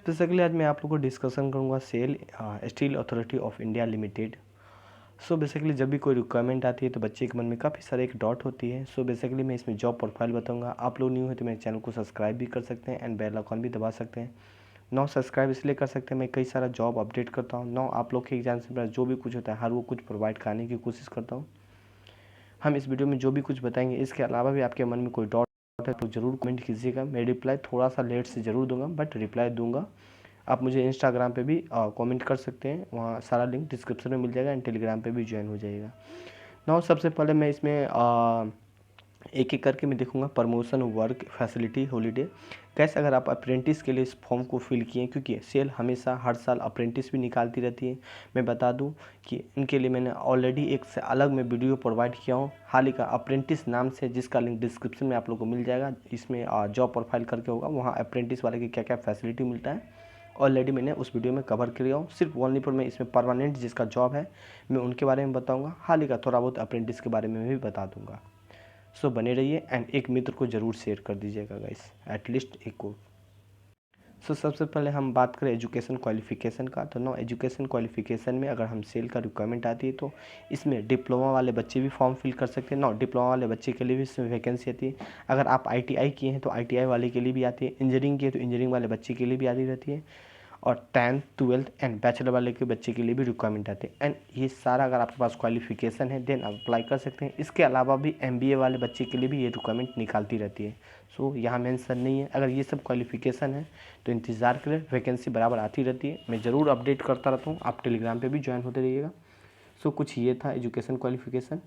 Basically आज मैं आप लोगों को डिस्कशन करूँगा SAIL Steel Authority of India Limited. So basically जब भी कोई रिक्वायरमेंट आती है तो बच्चे के मन में काफ़ी सारे एक डॉट होती है। सो बेसिकली मैं इसमें जॉब प्रोफाइल बताऊंगा। आप लोग न्यू है तो मेरे चैनल को सब्सक्राइब भी कर सकते हैं एंड बेल आइकन भी दबा सकते हैं। नौ सब्सक्राइब इसलिए कर सकते हैं, मैं कई सारा जॉब अपडेट करता हूँ। नौ आप लोग के एग्जाम से पहले जो भी कुछ होता है हर वो कुछ प्रोवाइड कराने की कोशिश करता हूँ। हम इस वीडियो में जो भी कुछ बताएंगे, इसके अलावा भी आपके मन में कोई डॉट है तो ज़रूर कमेंट कीजिएगा। मैं रिप्लाई थोड़ा सा लेट से ज़रूर दूंगा, बट रिप्लाई दूंगा। आप मुझे इंस्टाग्राम पे भी कमेंट कर सकते हैं, वहाँ सारा लिंक डिस्क्रिप्शन में मिल जाएगा एंड टेलीग्राम पे भी ज्वाइन हो जाएगा। नाउ सबसे पहले मैं इसमें एक एक करके मैं देखूंगा प्रमोशन, वर्क, फैसिलिटी, हॉलीडे। कैसे अगर आप अप्रेंटिस के लिए इस फॉर्म को फिल किए, क्योंकि सेल हमेशा हर साल अप्रेंटिस भी निकालती रहती है। मैं बता दूं कि इनके लिए मैंने ऑलरेडी एक से अलग मैं वीडियो प्रोवाइड किया हूँ हाल ही का, अप्रेंटिस नाम से, जिसका लिंक डिस्क्रिप्शन में आप लोग को मिल जाएगा। इसमें जॉब प्रोफाइल करके होगा, वहाँ अप्रेंटिस वाले की क्या क्या फैसिलिटी मिलता है ऑलरेडी मैंने उस वीडियो में कवर किया हूँ। सिर्फ ओनली पर मैं इसमें परमानेंट जिसका जॉब है मैं उनके बारे में बताऊँगा। हाल ही का थोड़ा बहुत अप्रेंटिस के बारे में भी बता दूँगा। सो बने रहिए एंड एक मित्र को ज़रूर शेयर कर दीजिएगा गाइस, एटलीस्ट एक को। सो सबसे पहले हम बात करें एजुकेशन क्वालिफिकेशन का, तो नो एजुकेशन क्वालिफिकेशन में अगर हम सेल का रिक्वायरमेंट आती है तो इसमें डिप्लोमा वाले बच्चे भी फॉर्म फिल कर सकते हैं। नो डिप्लोमा वाले बच्चे के लिए भी इसमें वैकेंसी आती है। अगर आप ITI किए हैं तो ITI वाले के लिए भी आती है। इंजीनियरिंग किए तो इंजीनियरिंग वाले बच्चे के लिए भी आती रहती है। और 10th 12th एंड बैचलर वाले के बच्चे के लिए भी रिक्वायरमेंट आते हैं। एंड ये सारा अगर आपके पास क्वालिफिकेशन है देन आप अप्लाई कर सकते हैं। इसके अलावा भी MBA वाले बच्चे के लिए भी ये रिक्वायरमेंट निकालती रहती है। सो यहाँ मेंशन नहीं है। अगर ये सब क्वालिफिकेशन है तो इंतज़ार करें, वैकेंसी बराबर आती रहती है। मैं ज़रूर अपडेट करता रहता हूँ, आप टेलीग्राम पर भी ज्वाइन होते रहिएगा। सो कुछ ये था एजुकेशन क्वालिफिकेशन।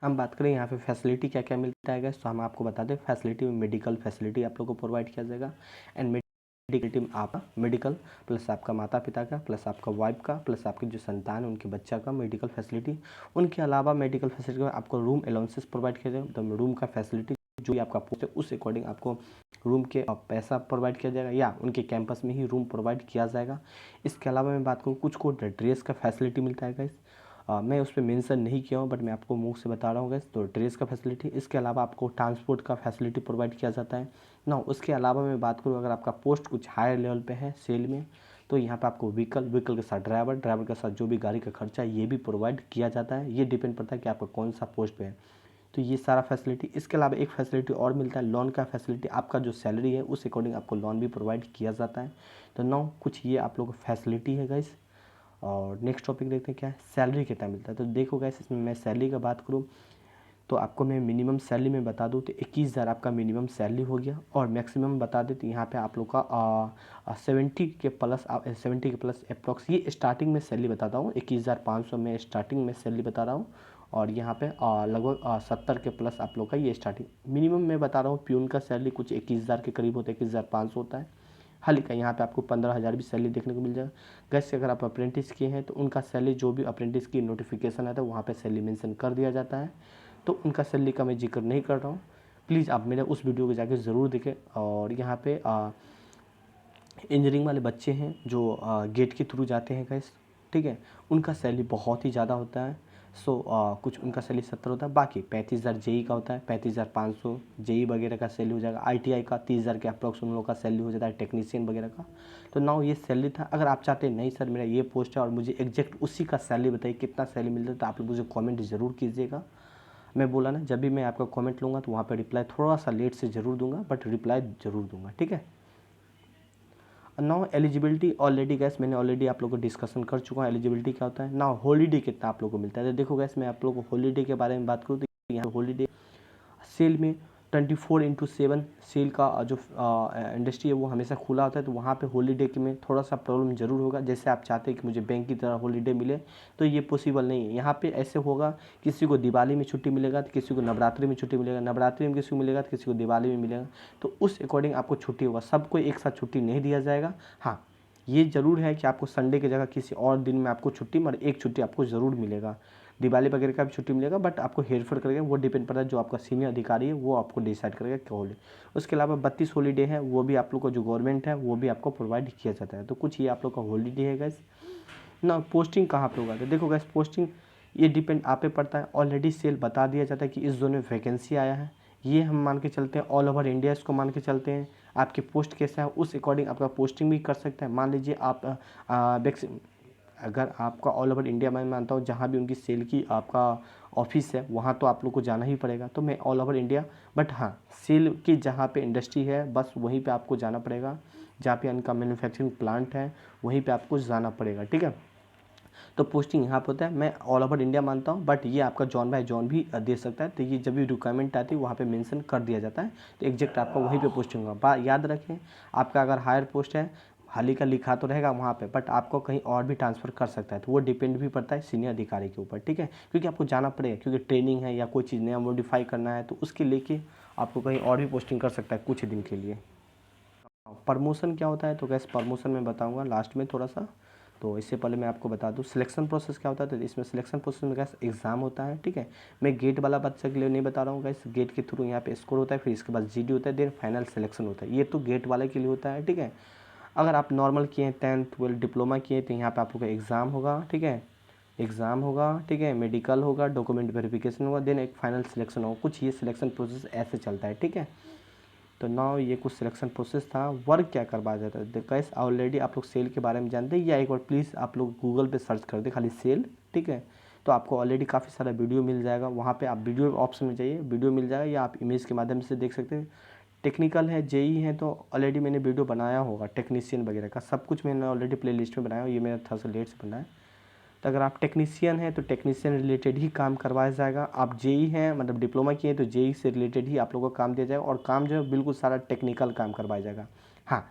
हम बात करें यहाँ पे फैसिलिटी क्या क्या मिलता है गैस, तो हम आपको बता दें फैसिलिटी में मेडिकल फैसिलिटी आप लोग को प्रोवाइड किया जाएगा। एंड मेडिकल टीम आपका मेडिकल प्लस आपका माता पिता का प्लस आपका वाइफ का प्लस आपके जो संतान है उनके बच्चा का मेडिकल फैसिलिटी। उनके अलावा मेडिकल फैसिलिटी में आपको रूम अलाउंसेस प्रोवाइड किया जाएगा। तो रूम का फैसिलिटी जो भी आपका पोस्ट है उस अकॉर्डिंग आपको रूम के पैसा प्रोवाइड किया जाएगा या उनके कैंपस में ही रूम प्रोवाइड किया जाएगा। इसके अलावा मैं बात करूँ कुछ को ड्रेस का फैसिलिटी मिलता है गाइस। मैं उस पर मेंशन नहीं किया हूँ बट मैं आपको मुंह से बता रहा हूँ गैस। तो ड्रेस का फैसिलिटी, इसके अलावा आपको ट्रांसपोर्ट का फैसिलिटी प्रोवाइड किया जाता है ना। उसके अलावा मैं बात करूँ अगर आपका पोस्ट कुछ हायर लेवल पे है सेल में तो यहाँ पे आपको व्हीकल के साथ ड्राइवर के साथ जो भी गाड़ी का खर्चा है ये भी प्रोवाइड किया जाता है। ये डिपेंड करता है कि आपका कौन सा पोस्ट पे है। तो ये सारा फैसिलिटी। इसके अलावा एक फैसिलिटी और मिलता है लोन का फैसिलिटी। आपका जो सैलरी है उस अकॉर्डिंग आपको लोन भी प्रोवाइड किया जाता है। तो नौ कुछ ये आप लोग को फैसिलिटी है गाइस। और नेक्स्ट टॉपिक देखते हैं क्या है, सैलरी कितना मिलता है। तो देखो गाइस इसमें मैं सैलरी का बात करूँ तो आपको मैं मिनिमम सैलरी में बता दूँ तो 21,000 आपका मिनिमम सैलरी हो गया। और मैक्सिमम बता दें तो यहाँ पे आप लोग का 70 के प्लस अप्रॉक्स ये स्टार्टिंग में सैलरी बताता हूँ। 21,500 में स्टार्टिंग में सैलरी बता रहा हूँ। और यहाँ पे लगभग 70 के प्लस आप लोग का ये स्टार्टिंग मिनिमम मैं बता रहा हूँ। प्यून का सैलरी कुछ 21,000 के करीब होता है, 21,500 होता है। हाल का यहाँ पे आपको 15,000 भी सैलरी देखने को मिल जाएगा। वैसे अगर आप अप्रेंटिस किए हैं तो उनका सैलरी जो भी अप्रेंटिस की नोटिफिकेशन आता है वहाँ पे सैलरी मेंशन कर दिया जाता है। तो उनका सैलरी का मैं जिक्र नहीं कर रहा हूँ। प्लीज़ आप मेरे उस वीडियो को जाके ज़रूर देखें। और यहाँ पे इंजीनियरिंग वाले बच्चे हैं जो गेट के थ्रू जाते हैं गैस, ठीक है, उनका सैलरी बहुत ही ज़्यादा होता है। सो कुछ उनका सैलरी 70 होता है, बाकी 35,000 जेई का होता है, 35,500 जेई वगैरह का सैलरी हो जाएगा। ITI का 30,000 के अप्रॉक्स उन लोगों का सैलरी हो जाता है, टेक्नीशियन वगैरह का। तो नाउ ये सैलरी था। अगर आप चाहते हैं नहीं सर मेरा ये पोस्ट है और मुझे एग्जैक्ट उसी का सैलरी बताइए कितना सैलरी मिलता है, तो आप लोग मुझे कॉमेंट ज़रूर कीजिएगा। मैं बोला ना जब भी मैं आपका कमेंट लूँगा तो वहाँ पे रिप्लाई थोड़ा सा लेट से ज़रूर दूंगा, बट रिप्लाई ज़रूर दूंगा, ठीक है। नाउ एलिजिबिलिटी ऑलरेडी गैस मैंने ऑलरेडी आप लोगों को डिस्कशन कर चुका हूँ एलिजिबिलिटी क्या होता है। नाउ हॉलीडे कितना आप लोगों को मिलता है। तो देखो गैस मैं आप लोगों को हॉलीडे के बारे में बात करूँ तो यहाँ हॉलीडे सेल में 24/7 सेल का जो इंडस्ट्री है वो हमेशा खुला होता है। तो वहाँ पे हॉलीडे के में थोड़ा सा प्रॉब्लम ज़रूर होगा। जैसे आप चाहते हैं कि मुझे बैंक की तरह हॉलीडे मिले तो ये पॉसिबल नहीं है। यहाँ पे ऐसे होगा किसी को दिवाली में छुट्टी मिलेगा तो किसी को नवरात्रि में छुट्टी मिलेगा, नवरात्रि में किसी को मिलेगा तो किसी को दिवाली में मिलेगा। तो उस अकॉर्डिंग आपको छुट्टी होगा, सबको एक साथ छुट्टी नहीं दिया जाएगा। हाँ ये ज़रूर है कि आपको संडे की जगह किसी और दिन में आपको छुट्टी मगर एक छुट्टी आपको ज़रूर मिलेगा। दिवाली वगैरह का भी छुट्टी मिलेगा बट आपको हेरफेर करेगा, वो डिपेंड करता है जो आपका सीनियर अधिकारी है वो आपको डिसाइड करेगा क्या हॉलीडे। उसके अलावा 32 हॉलीडे है वो भी आप लोग को जो गवर्नमेंट है वो भी आपको प्रोवाइड किया जाता है। तो कुछ ये आप लोग का हॉलीडे है गैस ना। पोस्टिंग कहाँ पे होगा तो देखो गैस पोस्टिंग ये डिपेंड आप पे पड़ता है। ऑलरेडी सेल बता दिया जाता है कि इस जोन में वैकेंसी आया है, ये हम मान के चलते हैं ऑल ओवर इंडिया इसको मान के चलते हैं। आपकी पोस्ट कैसा है उस अकॉर्डिंग आपका पोस्टिंग भी कर सकता है। मान लीजिए आप अगर आपका ऑल ओवर इंडिया, मैं मानता हूँ जहाँ भी उनकी सेल की आपका ऑफिस है वहाँ तो आप लोग को जाना ही पड़ेगा, तो मैं ऑल ओवर इंडिया, बट हाँ सेल की जहाँ पे इंडस्ट्री है बस वहीं पे आपको जाना पड़ेगा, जहाँ पे उनका मैन्युफैक्चरिंग प्लांट है वहीं पे आपको जाना पड़ेगा, ठीक है। तो पोस्टिंग यहाँ पे होता है, मैं ऑल ओवर इंडिया मानता हूँ, बट ये आपका जॉन बाय जॉन भी दे सकता है, तो ये जब भी रिक्वायरमेंट आती है वहाँ पे मेंशन कर दिया जाता है, तो एग्जैक्ट आपका वहीं पे पोस्टिंग होगा। याद रखें, आपका अगर हायर पोस्ट है हाल ही का लिखा तो रहेगा वहाँ पे, बट आपको कहीं और भी ट्रांसफ़र कर सकता है, तो वो डिपेंड भी पड़ता है सीनियर अधिकारी के ऊपर, ठीक है, क्योंकि आपको जाना पड़ेगा, क्योंकि ट्रेनिंग है या कोई चीज़ नया मॉडिफाई करना है तो उसके लेके आपको कहीं और भी पोस्टिंग कर सकता है कुछ दिन के लिए। प्रमोशन क्या होता है, तो गैस प्रमोशन मैं बताऊंगा लास्ट में थोड़ा सा, तो इससे पहले मैं आपको बता दूं सिलेक्शन प्रोसेस क्या होता है। तो इसमें सिलेक्शन प्रोसेस में गैस एग्जाम होता है, ठीक है। मैं गेट वाला बच्चा के लिए नहीं बता रहा हूँ गैस, गेट के थ्रू यहाँ पे स्कोर होता है, फिर इसके बाद जीडी होता है, देन फाइनल सिलेक्शन होता है, ये तो गेट वाले के लिए होता है, ठीक है। अगर आप नॉर्मल किए हैं 10th 12 डिप्लोमा किए तो यहाँ पे आप लोग का एग्ज़ाम होगा, ठीक है, एग्ज़ाम होगा, ठीक है, मेडिकल होगा, डॉक्यूमेंट वेरिफिकेशन होगा, देन एक फाइनल सिलेक्शन होगा। कुछ ये सिलेक्शन प्रोसेस ऐसे चलता है, ठीक है। तो नाउ ये कुछ सिलेक्शन प्रोसेस था। वर्क क्या करवाया जाता है, गाइस ऑलरेडी आप लोग सेल के बारे में जानते हैं, या एक बार प्लीज़ आप लोग गूगल पे सर्च कर दे खाली सेल, ठीक है, तो आपको ऑलरेडी काफ़ी सारा वीडियो मिल जाएगा, वहाँ पे आप वीडियो ऑप्शन में जाइए, वीडियो मिल जाएगा, या आप इमेज के माध्यम से देख सकते हैं। टेक्निकल है, जेई है, तो ऑलरेडी मैंने वीडियो बनाया होगा टेक्नीशियन वगैरह का, सब कुछ मैंने ऑलरेडी प्ले लिस्ट में बनाया, ये मेरा थोड़ा सा लेट से बना है। तो अगर आप टेक्नीशियन हैं तो टेक्नीशियन रिलेटेड ही काम करवाया जाएगा। आप जेई हैं मतलब डिप्लोमा किए हैं तो जेई से रिलेटेड ही आप लोगों को काम दिया जाएगा, और काम जो है बिल्कुल सारा टेक्निकल काम करवाया जाएगा। हाँ,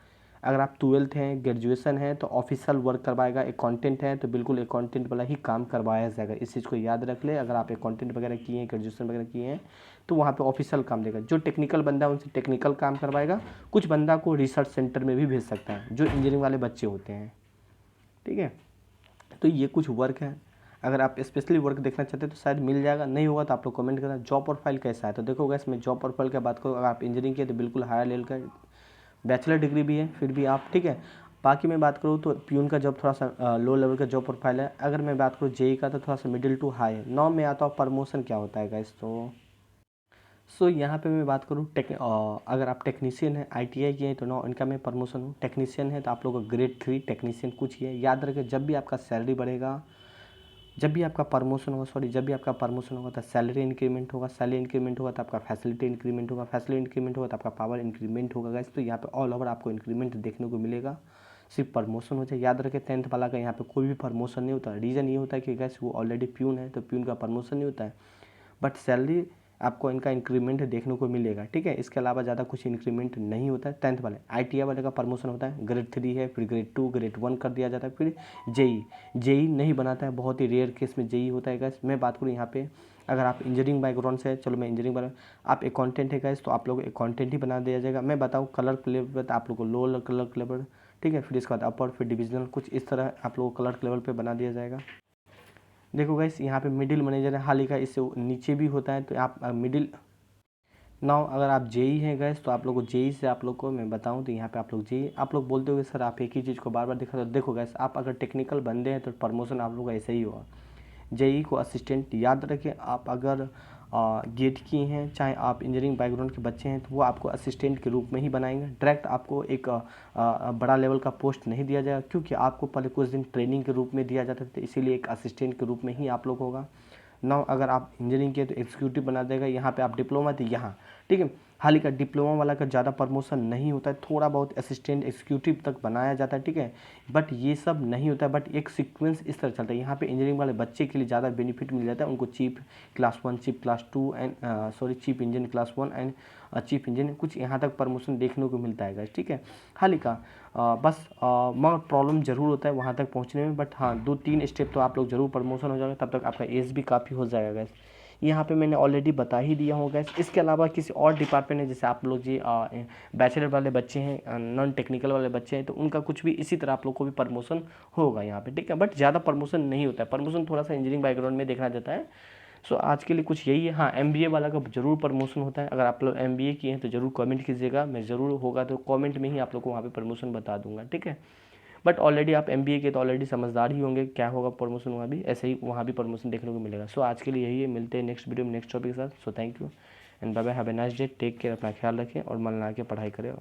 अगर आप 12th हैं ग्रेजुएशन है तो ऑफिशियल वर्क करवाएगा। अकाउंटेंट है तो बिल्कुल अकाउंटेंट वाला ही काम करवाया जाएगा, इस चीज़ को याद रख ले। अगर आप अकाउंटेंट वगैरह किए हैं, ग्रेजुएशन वगैरह किए हैं, तो वहाँ पे ऑफिशियल काम देगा। जो टेक्निकल बंदा है उनसे टेक्निकल काम करवाएगा, कुछ बंदा को रिसर्च सेंटर में भी भेज सकता है, जो इंजीनियरिंग वाले बच्चे होते हैं, ठीक है। तो ये कुछ वर्क है, अगर आप स्पेशली वर्क देखना चाहते हैं तो शायद मिल जाएगा, नहीं होगा तो आप लोग कमेंट करना। जॉब प्रोफाइल कैसा है, तो देखो गैस मैं जॉब प्रोफाइल की बात करूँ, अगर आप इंजीनियरिंग किए तो बिल्कुल हायर लेवल का बैचलर डिग्री भी है फिर भी आप, ठीक है। बाकी मैं बात करूँ तो प्यून का जॉब थोड़ा सा लो लेवल का जॉब प्रोफाइल है। अगर मैं बात करूँ जेई का तो थोड़ा सा मिडिल टू हाई है। नौ में आता हूँ प्रमोशन क्या होता है गैस, तो यहाँ पे मैं बात करूँ अगर आप टेक्नीशियन हैं आईटीआई किए हैं तो नौ इनका मैं प्रमोशन हूँ। टेक्नीशियन है तो आप लोगों का ग्रेड 3 टेक्नीशियन कुछ ही है। याद रखें, जब भी आपका सैलरी बढ़ेगा, जब भी आपका प्रमोशन होगा, जब भी आपका प्रमोशन होगा तो सैलरी इंक्रीमेंट होगा, सैलरी इंक्रीमेंट होगा तो आपका फैसिलिटी इंक्रीमेंट होगा, फैसिलिटी इंक्रीमेंट होगा तो आपका पावर इंक्रीमेंट होगा गाइस। तो यहाँ पे ऑल ओवर आपको इंक्रीमेंट देखने को मिलेगा, सिर्फ प्रमोशन हो जाए। याद रखें 10th वाला का यहाँ पे कोई भी प्रमोशन नहीं होता। रीज़न ये होता है कि गैस वो ऑलरेडी प्यून है तो प्यून का प्रमोशन नहीं होता है, बट सैलरी आपको इनका इंक्रीमेंट देखने को मिलेगा, ठीक है। इसके अलावा ज़्यादा कुछ इंक्रीमेंट नहीं होता है। 10th वाले आईटीआई वाले का प्रमोशन होता है, ग्रेड 3 है, फिर ग्रेड 2 ग्रेड 1 कर दिया जाता है, फिर जेई नहीं बनाता है, बहुत ही रेयर केस में जेई होता है गैस। मैं बात करूँ यहाँ पे, अगर आप इंजीनियरिंग बैकग्राउंड से है, चलो मैं इंजीनियरिंग बना, आप अकाउंटेंट है गैस तो आप लोग अकाउंटेंट ही बना दिया जाएगा। मैं बताऊँ क्लर्क लेवल पर आप लोग को लो क्लर्क लेवल, ठीक है, फिर इसके बाद अपर, फिर डिविजनल, कुछ इस तरह आप लोगों को क्लर्क लेवल पे बना दिया जाएगा। देखो गाइस यहाँ पे मिडिल मैनेजर है, हाल ही का इससे नीचे भी होता है, तो आप मिडिल नाउ अगर आप जेई हैं गैस तो आप लोग को जेई से आप लोग को मैं बताऊं तो यहाँ पे आप लोग जेई, आप लोग बोलते हो सर आप एक ही चीज़ को बार बार दिखा, तो देखो गैस आप अगर टेक्निकल बंदे हैं तो प्रमोशन आप लोग का ऐसे ही होगा। जेई को असिस्टेंट, याद रखें आप अगर गेट की हैं, चाहे आप इंजीनियरिंग बैकग्राउंड के बच्चे हैं, तो वो आपको असिस्टेंट के रूप में ही बनाएंगे। डायरेक्ट आपको एक बड़ा लेवल का पोस्ट नहीं दिया जाएगा, क्योंकि आपको पहले कुछ दिन ट्रेनिंग के रूप में दिया जाता था, इसीलिए एक असिस्टेंट के रूप में ही आप लोग होगा। नाउ अगर आप इंजीनियरिंग किए तो एग्जीक्यूटिव बना देगा। यहाँ पे आप डिप्लोमा थे यहाँ, ठीक है, हाल ही का डिप्लोमा वाला का ज़्यादा प्रमोशन नहीं होता है, थोड़ा बहुत असिस्टेंट एग्जीक्यूटिव तक बनाया जाता है, ठीक है, बट ये सब नहीं होता है। बट एक सीक्वेंस इस तरह चलता है, यहाँ पे इंजीनियरिंग वाले बच्चे के लिए ज़्यादा बेनिफिट मिल जाता है, उनको chief class 1 chief class 2 and chief engineer class 1 and chief engineer, कुछ यहाँ तक प्रमोशन देखने को मिलता है, ठीक है। हाल ही का बस मगर प्रॉब्लम ज़रूर होता है वहाँ तक पहुँचने में, बट हाँ 2-3 स्टेप तो आप लोग ज़रूर प्रमोशन हो जाएगा, तब तक आपका एज भी काफ़ी हो जाएगा गैस। यहाँ पे मैंने ऑलरेडी बता ही दिया होगा गैस। इसके अलावा किसी और डिपार्टमेंट है, जैसे आप लोग जी बैचलर वाले बच्चे हैं, नॉन टेक्निकल वाले बच्चे हैं, तो उनका कुछ भी इसी तरह आप लोग को भी प्रमोशन होगा यहाँ पे, ठीक है, बट ज़्यादा प्रमोशन नहीं होता है। प्रमोशन थोड़ा सा इंजीनियरिंग बैकग्राउंड में देखा जाता है। सो आज के लिए कुछ यही है। हाँ, एमबीए वाला का जरूर प्रमोशन होता है, अगर आप लोग एमबीए किए हैं तो जरूर कमेंट कीजिएगा, मैं ज़रूर होगा तो कमेंट में ही आप लोग को वहाँ पे प्रमोशन बता दूंगा, ठीक है। बट ऑलरेडी आप एमबीए के तो ऑलरेडी समझदार ही होंगे क्या होगा प्रमोशन, वहाँ भी ऐसे ही वहाँ भी प्रमोशन देखने को मिलेगा। सो आज के लिए यही है, मिलते हैं नेक्स्ट वीडियो में नेक्स्ट टॉपिक के साथ। So thank you and bye bye, have a nice day, take care, अपना ख्याल रखें और मन लगा के पढ़ाई करें।